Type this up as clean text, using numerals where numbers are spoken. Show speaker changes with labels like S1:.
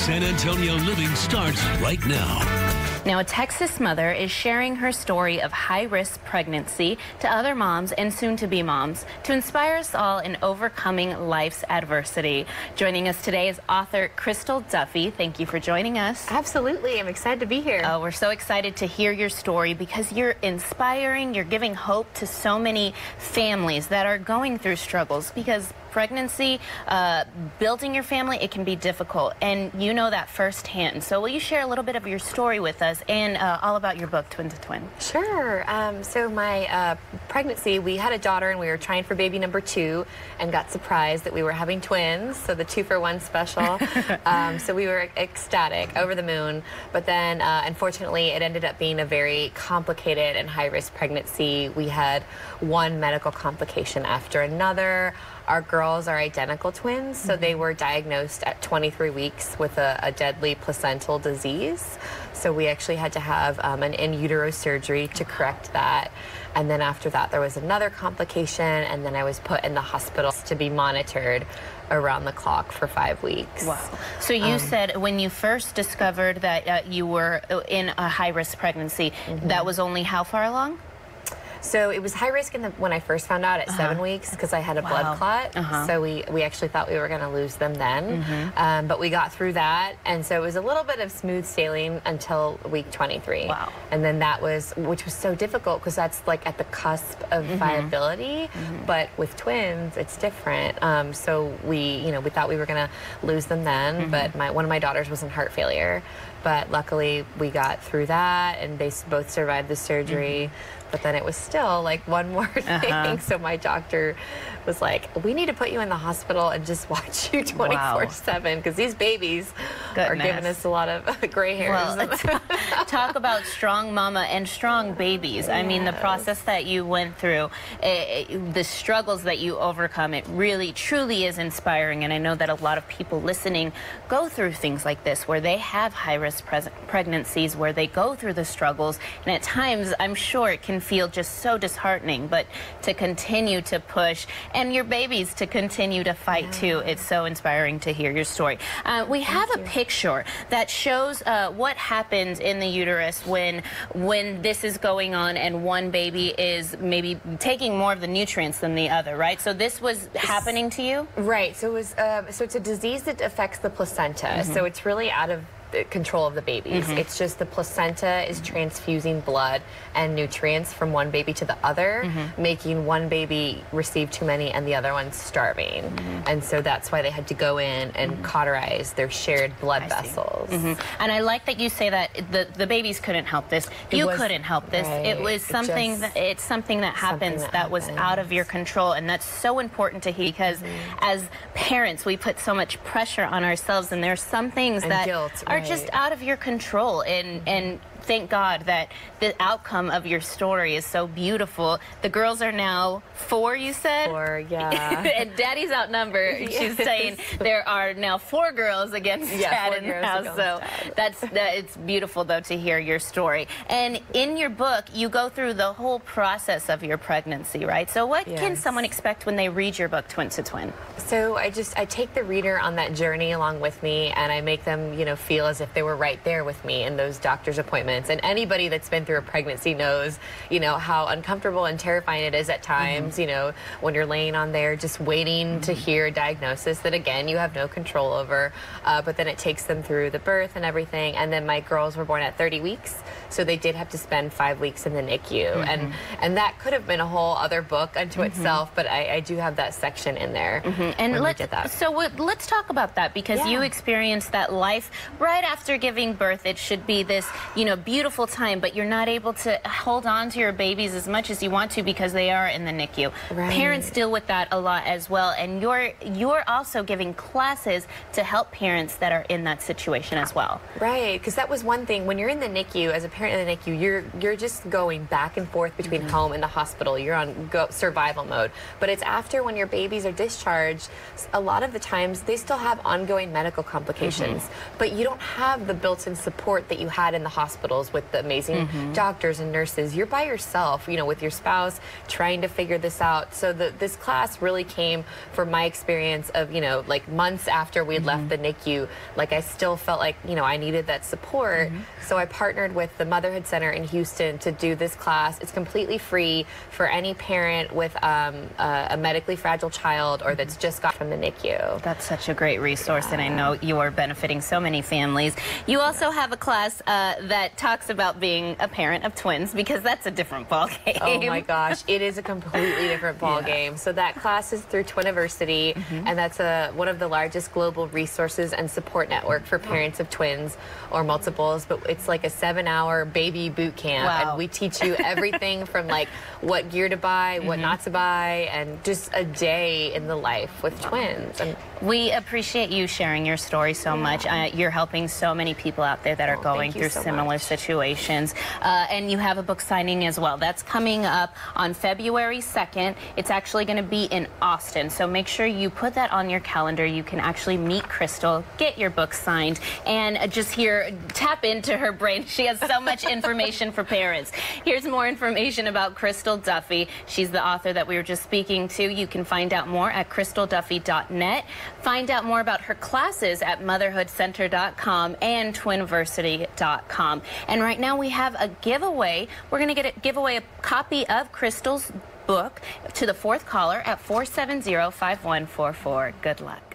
S1: San Antonio living starts right now.
S2: Now, a Texas mother is sharing her story of high-risk pregnancy to other moms and soon-to-be moms to inspire us all in overcoming life's adversity. Joining us today is author Crystal Duffy. Thank you for joining us.
S3: Absolutely. I'm excited to be here.
S2: Oh, we're so excited to hear your story because you're inspiring, you're giving hope to so many families that are going through struggles because pregnancy, building your family, it can be difficult, and you know that firsthand. So will you share a little bit of your story with us and all about your book, Twin to Twin?
S3: Sure. So my pregnancy, we had a daughter and we were trying for baby number 2 and got surprised that we were having twins, so the 2-for-1 special. So we were ecstatic, over the moon, but then unfortunately it ended up being a very complicated and high-risk pregnancy. We had one medical complication after another. Our girls are identical twins, so they were diagnosed at 23 weeks with a deadly placental disease. So we actually had to have an in utero surgery to correct that. And then after that, there was another complication, and then I was put in the hospital to be monitored around the clock for 5 weeks.
S2: Wow. So you said when you first discovered that you were in a high-risk pregnancy, that was only how far along?
S3: So it was high risk when I first found out at 7 weeks because I had a blood clot. So we actually thought we were going to lose them then. But we got through that. And so it was a little bit of smooth sailing until week 23.
S2: Wow.
S3: And then that was, which was so difficult because that's like at the cusp of viability. But with twins, it's different. So we thought we were going to lose them then. But one of my daughters was in heart failure. But luckily we got through that and they both survived the surgery. But then it was still like one more thing. So my doctor was like, we need to put you in the hospital and just watch you 24/7 because these babies are giving us a lot of gray hairs.
S2: Well, talk about strong mama and strong babies. I mean, the process that you went through, the struggles that you overcome, it really, truly is inspiring. And I know that a lot of people listening go through things like this where they have high-risk pregnancies, where they go through the struggles. And at times, I'm sure it can feel just so disheartening, but to continue to push and your babies to continue to fight too, it's so inspiring to hear your story. We have a picture that shows what happens in the uterus when this is going on and one baby is maybe taking more of the nutrients than the other, right? So this was happening to you?
S3: Right. So it was so it's a disease that affects the placenta. So it's really out of control of the babies. It's just the placenta is transfusing blood and nutrients from one baby to the other, making one baby receive too many and the other one starving. And so that's why they had to go in and cauterize their shared blood vessels.
S2: And I like that you say that the babies couldn't help this. You couldn't help this. It was something it's something that happens that was out of your control, and that's so important to hear because as parents we put so much pressure on ourselves, and there's some things that
S3: guilt,
S2: are just out of your control, and thank God that the outcome of your story is so beautiful. The girls are now 4, you said?
S3: 4, yeah.
S2: And Daddy's outnumbered. She's saying there are now 4 girls against Dad in the house. So it's beautiful, though, to hear your story. And in your book, you go through the whole process of your pregnancy, right? So what can someone expect when they read your book, Twin to Twin?
S3: So I take the reader on that journey along with me, and I make them, feel as if they were right there with me in those doctor's appointments. And anybody that's been through a pregnancy knows, how uncomfortable and terrifying it is at times, when you're laying on there just waiting to hear a diagnosis that, again, you have no control over. But then it takes them through the birth and everything. And then my girls were born at 30 weeks, so they did have to spend 5 weeks in the NICU. And that could have been a whole other book unto itself, but I do have that section in there.
S2: And let's talk about that because you experienced that life right after giving birth. It should be this, beautiful time, but you're not able to hold on to your babies as much as you want to because they are in the NICU. Parents deal with that a lot as well, and you're also giving classes to help parents that are in that situation as well.
S3: Right, because that was one thing. When you're in the NICU, as a parent in the NICU, you're just going back and forth between home and the hospital. You're on survival mode. But it's after when your babies are discharged, a lot of the times they still have ongoing medical complications, but you don't have the built-in support that you had in the hospital. hospitals with the amazing doctors and nurses. You're by yourself, you know, with your spouse, trying to figure this out. So this class really came from my experience of, you know, like months after we had left the NICU, like I still felt like, you know, I needed that support. So I partnered with the Motherhood Center in Houston to do this class. It's completely free for any parent with a medically fragile child or that's just got from the NICU.
S2: That's such a great resource, and I know you are benefiting so many families. You also have a class that talks about being a parent of twins, because that's a different ballgame.
S3: Oh my gosh, it is a completely different ballgame. So that class is through Twiniversity, and that's one of the largest global resources and support network for parents of twins or multiples. But it's like a 7-hour baby boot camp, and we teach you everything from like what gear to buy, what not to buy, and just a day in the life with twins. And
S2: we appreciate you sharing your story so much. You're helping so many people out there that are going through similar situations. And you have a book signing as well. That's coming up on February 2nd. It's actually going to be in Austin. So make sure you put that on your calendar. You can actually meet Crystal, get your book signed, and just tap into her brain. She has so much information for parents. Here's more information about Crystal Duffy. She's the author that we were just speaking to. You can find out more at crystalduffy.net. Find out more about her classes at motherhoodcenter.com and twiniversity.com. And right now we have a giveaway. We're going to give away a copy of Crystal's book to the fourth caller at 470-5144. Good luck.